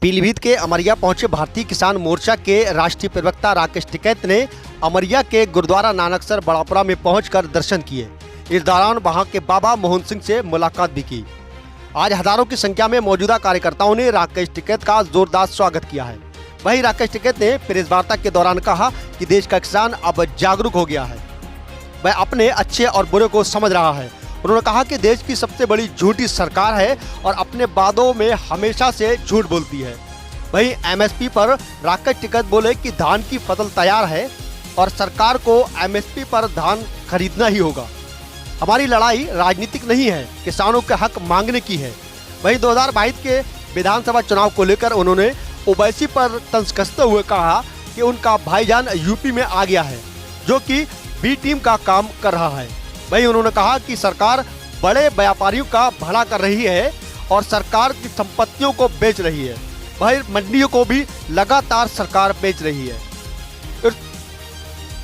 पीलीभीत के अमरिया पहुंचे भारतीय किसान मोर्चा के राष्ट्रीय प्रवक्ता राकेश टिकैत ने अमरिया के गुरुद्वारा नानकसर बड़ापुरा में पहुंचकर दर्शन किए। इस दौरान वहां के बाबा मोहन सिंह से मुलाकात भी की। आज हजारों की संख्या में मौजूदा कार्यकर्ताओं ने राकेश टिकैत का जोरदार स्वागत किया है। वहीं राकेश टिकैत ने प्रेस वार्ता के दौरान कहा कि देश का किसान अब जागरूक हो गया है, वह अपने अच्छे और बुरे को समझ रहा है। उन्होंने कहा कि देश की सबसे बड़ी झूठी सरकार है और अपने वादों में हमेशा से झूठ बोलती है। वहीं एमएसपी पर राकेश टिकैत बोले कि धान की फसल तैयार है और सरकार को एमएसपी पर धान खरीदना ही होगा। हमारी लड़ाई राजनीतिक नहीं है, किसानों के हक मांगने की है। वहीं 2022 के विधानसभा चुनाव को लेकर उन्होंने ओवैसी पर तंज कसते हुए कहा कि उनका भाईजान यूपी में आ गया है, जो कि बी टीम का काम कर रहा है। वहीं उन्होंने कहा कि सरकार बड़े व्यापारियों का भला कर रही है और सरकार की संपत्तियों को बेच रही है। वहीं मंडियों को भी लगातार सरकार बेच रही है।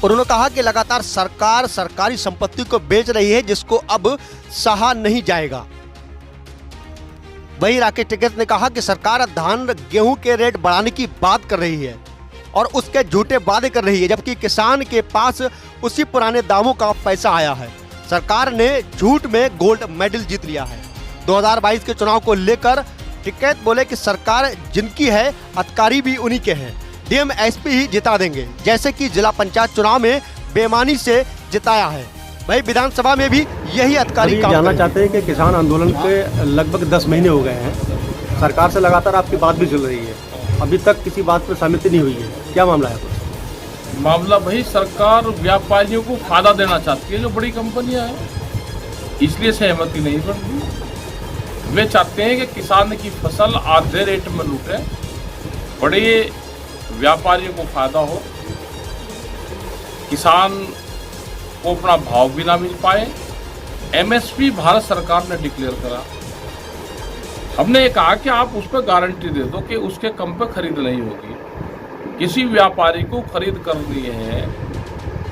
उन्होंने कहा कि लगातार सरकार सरकारी संपत्ति को बेच रही है, जिसको अब सहा नहीं जाएगा। वहीं राकेश टिकैत ने कहा कि सरकार धान गेहूं के रेट बढ़ाने की बात कर रही है और उसके झूठे वादे कर रही है, जबकि किसान के पास उसी पुराने दामों का पैसा आया है। सरकार ने झूठ में गोल्ड मेडल जीत लिया है। 2022 के चुनाव को लेकर टिकैत बोले कि सरकार जिनकी है, अधिकारी भी उन्हीं के हैं। डीएम एसपी ही जिता देंगे, जैसे कि जिला पंचायत चुनाव में बेईमानी से जिताया है। वही विधानसभा में भी यही अधिकारी काम जानना चाहते हैं कि किसान आंदोलन के लगभग 10 महीने हो गए हैं, सरकार से लगातार आपकी बात भी चल रही है, अभी तक किसी बात पर सहमति नहीं हुई है, क्या मामला है? मामला भाई, सरकार व्यापारियों को फायदा देना चाहती है, जो बड़ी कंपनियां हैं, इसलिए सहमति नहीं बनती। वे चाहते हैं कि किसान की फसल आधे रेट में लूटे, बड़े व्यापारियों को फायदा हो, किसान को अपना भाव भी ना मिल पाए। एमएसपी भारत सरकार ने डिक्लेयर करा। हमने ये कहा कि आप उस पर गारंटी दे दो कि उसके कम पे खरीद नहीं होगी। किसी व्यापारी को खरीद करनी है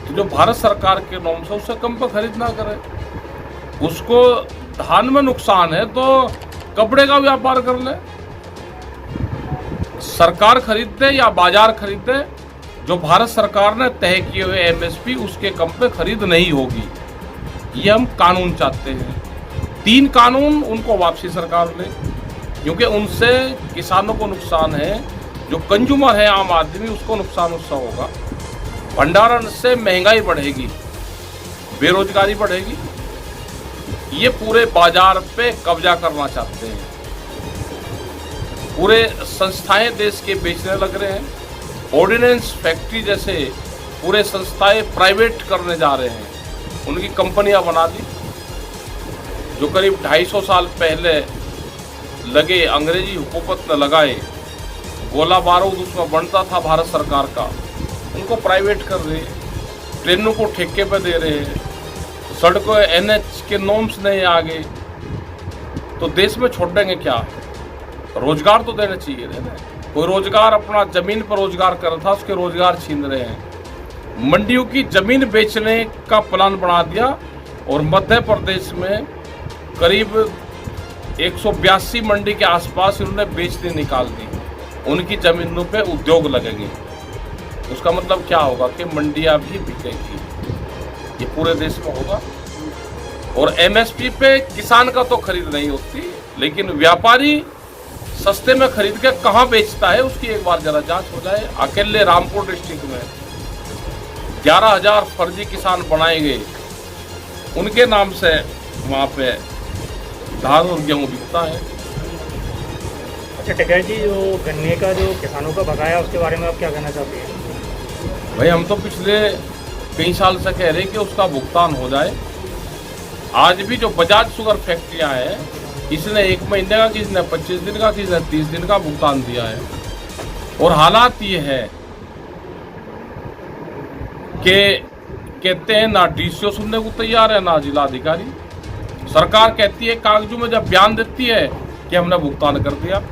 तो जो भारत सरकार के नॉर्म से उससे कम पे खरीद ना करे। उसको धान में नुकसान है तो कपड़े का व्यापार कर ले। सरकार खरीदते या बाजार खरीदते, जो भारत सरकार ने तय किए हुए एमएसपी उसके कम पे खरीद नहीं होगी। ये हम कानून चाहते हैं। 3 कानून उनको वापसी सरकार ले, क्योंकि उनसे किसानों को नुकसान है, जो कंज्यूमर है आम आदमी उसको नुकसान उससे होगा। भंडारण से महंगाई बढ़ेगी, बेरोजगारी बढ़ेगी। ये पूरे बाजार पे कब्जा करना चाहते हैं। पूरे संस्थाएं देश के बेचने लग रहे हैं। ऑर्डिनेंस फैक्ट्री जैसे पूरे संस्थाएं प्राइवेट करने जा रहे हैं। उनकी कंपनियां बना दी। जो करीब 250 साल पहले लगे, अंग्रेजी हुकूमत ने लगाए, गोला बारूद उसमें बनता था भारत सरकार का, उनको प्राइवेट कर रहे हैं। ट्रेनों को ठेके पे दे रहे हैं। सड़कों एनएच के नॉर्म्स नहीं आगे, तो देश में छोड़ देंगे क्या? रोजगार तो देना चाहिए ना। कोई रोजगार अपना जमीन पर रोजगार कर रहा था, उसके रोजगार छीन रहे हैं। मंडियों की जमीन बेचने का प्लान बना दिया और मध्य प्रदेश में करीब 182 मंडी के आसपास इन्होंने बेचनी निकाल दी। उनकी जमीनों पे उद्योग लगेंगे। उसका मतलब क्या होगा कि मंडियां भी बिकेंगी। ये पूरे देश में होगा। और एमएसपी पे किसान का तो खरीद नहीं होती, लेकिन व्यापारी सस्ते में खरीद के कहाँ बेचता है उसकी एक बार जरा जांच हो जाए। अकेले रामपुर डिस्ट्रिक्ट में 11,000 फर्जी किसान बनाए गए, उनके नाम से वहाँ पे धान और गेहूँ बिकता है। अच्छा टिकैत जी, जो गन्ने का जो किसानों का बकाया उसके बारे में आप क्या कहना चाहते हैं? भाई, हम तो पिछले कई साल से कह रहे हैं कि उसका भुगतान हो जाए। आज भी जो बजाज शुगर फैक्ट्रियां हैं, इसने 1 महीने का, किसी ने 25 दिन का, किसी ने 30 दिन का भुगतान दिया है। और हालात ये है कि कहते हैं ना डीसीओ सुनने को तैयार है ना जिलाधिकारी। सरकार कहती है कागजों में, जब बयान देती है कि हमने भुगतान कर दिया,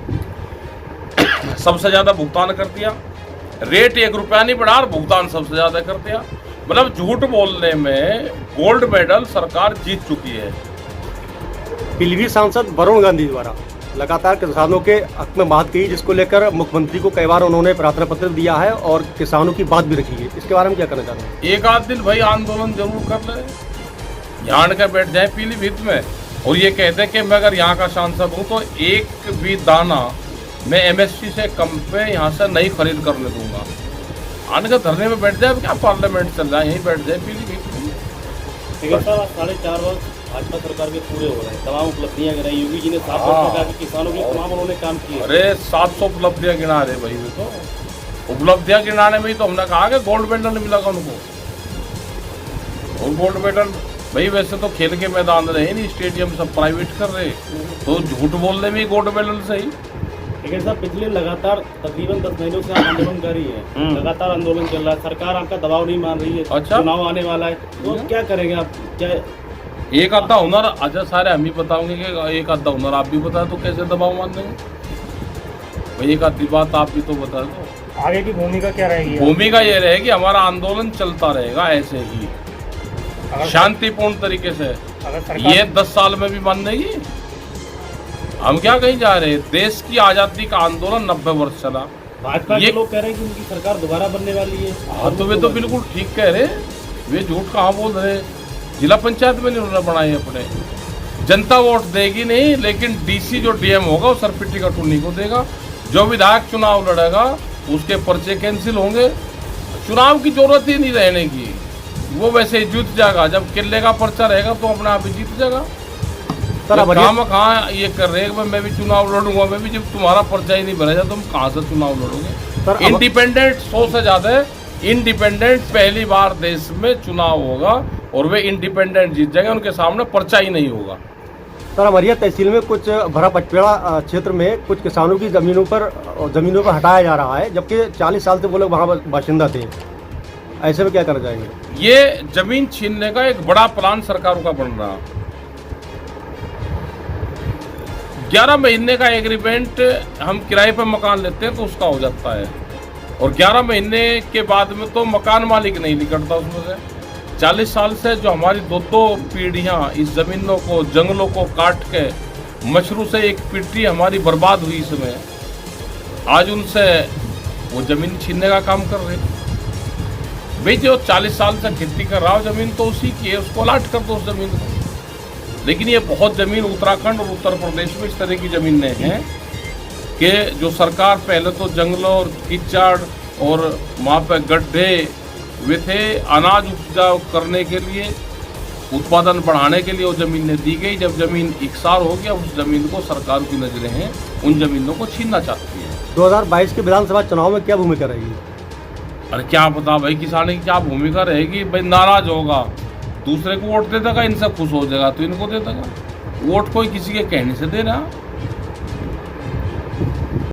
सबसे ज्यादा भुगतान कर दिया, रेट 1 रुपया नहीं बढ़ा और भुगतान सबसे ज्यादा कर दिया। मतलब झूठ बोलने में गोल्ड मेडल सरकार जीत चुकी है। पीलीभीत सांसद वरुण गांधी द्वारा लगातार किसानों के हक में बात की, जिसको लेकर मुख्यमंत्री को कई बार उन्होंने प्रार्थना पत्र दिया है और किसानों की बात भी रखी है। इसके बारे में क्या कहना चाहते हैं? एक आध दिन भाई आंदोलन जरूर कर ले, यहाँ आकर बैठ जाए पीलीभीत में और ये कहते हैं कि मैं अगर यहाँ का सांसद हूँ तो एक भी दाना मैं एमएसपी से कम पे यहाँ से नहीं खरीद करने दूंगा। आने का धरने में बैठ जाए, क्या पार्लियामेंट चल रहा है, यहीं बैठ जाए पीलीभीत में। लेकिन साहब 4.5 वर्ष भाजपा सरकार के पूरे हो रहे हैं, तमाम उपलब्धियां गिनाई। योगी जी ने 7 वर्ष तक किसानों के लिए तमाम उन्होंने काम किए। अरे 700 उपलब्धियां गिना रहे भाई, वे तो उपलब्धियां गिनाने में ही तो हमने कहा कि गोल्ड मेडल मिला उनको। और गोल्ड मेडल भाई वैसे तो खेल के मैदान रहे नहीं, स्टेडियम सब प्राइवेट कर रहे, तो झूठ बोलने में ही गोल्ड मेडल सही। लेकिन साहब पिछले लगातार तकरीबन 10 महीनों से आप आंदोलन कर रही है, लगातार आंदोलन चल रहा है, सरकार आपका दबाव नहीं मान रही है। अच्छा। चुनाव आने वाला है तो क्या करेंगे आप? क्या एक आधा हुनर अच्छा सारे हम ही बताओगे कि एक आधा हुनर आप भी बता दो, कैसे दबाव मान देंगे भाई? एक आधी बात आप भी तो बता दो। आगे की भूमिका क्या रहेगी? भूमिका ये रहेगी हमारा आंदोलन चलता रहेगा ऐसे ही शांतिपूर्ण तरीके से। अगर सरकार ये 10 साल में भी बंद नहीं, हम क्या कहीं जा रहे हैं? देश की आजादी का आंदोलन 90 वर्ष चला। भाजपा के ये लोग कह रहे हैं कि उनकी सरकार दोबारा बनने वाली है। हाँ तो वे तो बिल्कुल ठीक कह रहे, वे झूठ कहाँ बोल रहे। जिला पंचायत में नहीं उन्होंने बनाए अपने, जनता वोट देगी नहीं, लेकिन डीसी जो डीएम होगा वो सरपिट्टी का टुन्नी को देगा। जो विधायक चुनाव लड़ेगा उसके पर्चे कैंसिल होंगे, चुनाव की जरूरत ही नहीं रहने की, वो वैसे ही जीत जाएगा। जब किले का पर्चा रहेगा तो अपने आप ही जीत जाएगा। काम कहाँ ये कर रहे हैं, मैं भी चुनाव लड़ूंगा, मैं भी, जब तुम्हारा पर्चा ही नहीं भरा जाए तुम कहाँ से चुनाव लड़ोगे? इंडिपेंडेंट 100 से ज्यादा इंडिपेंडेंट पहली बार देश में चुनाव होगा और वे इंडिपेंडेंट जीत जाएंगे, उनके सामने पर्चा ही नहीं होगा। सर अमरिया तहसील में कुछ भरा पचपेड़ा क्षेत्र में कुछ किसानों की जमीनों पर हटाया जा रहा है, जबकि 40 साल से वो लोग वहाँ बाशिंदा थे। ऐसे में क्या करना चाहेंगे? ये जमीन छीनने का एक बड़ा प्लान सरकारों का बन रहा। 11 महीने का एग्रीमेंट हम किराए पर मकान लेते हैं तो उसका हो जाता है, और 11 महीने के बाद में तो मकान मालिक नहीं निकलता उसमें से। 40 साल से जो हमारी दो पीढ़ियां इस जमीनों को, जंगलों को काट के मशरू से एक पीढ़ी हमारी बर्बाद हुई, इसमें आज उनसे वो जमीन छीनने का काम कर रहे। भाई जो 40 साल से खेती कर रहा हो जमीन तो उसी की है, उसको अलाट कर दो उस जमीन को। लेकिन ये बहुत जमीन उत्तराखंड और उत्तर प्रदेश में इस तरह की जमीनें हैं कि जो सरकार पहले तो जंगलों और कीचड़ और वहाँ पे गड्ढे वे थे, अनाज उपजाऊ करने के लिए, उत्पादन बढ़ाने के लिए वो ज़मीनें दी गई। जब ज़मीन इकसार हो गया, उस ज़मीन को सरकार की नज़रें हैं उन ज़मीनों को छीनना चाहती है। 2022 के विधानसभा चुनाव में क्या भूमिका रहेगी? अरे क्या पता भाई किसान की क्या भूमिका रहेगी? भाई नाराज होगा, दूसरे को वोट दे देगा, इनसे खुश हो जाएगा तो इनको दे देगा। वोट कोई किसी के कहने से दे रहा।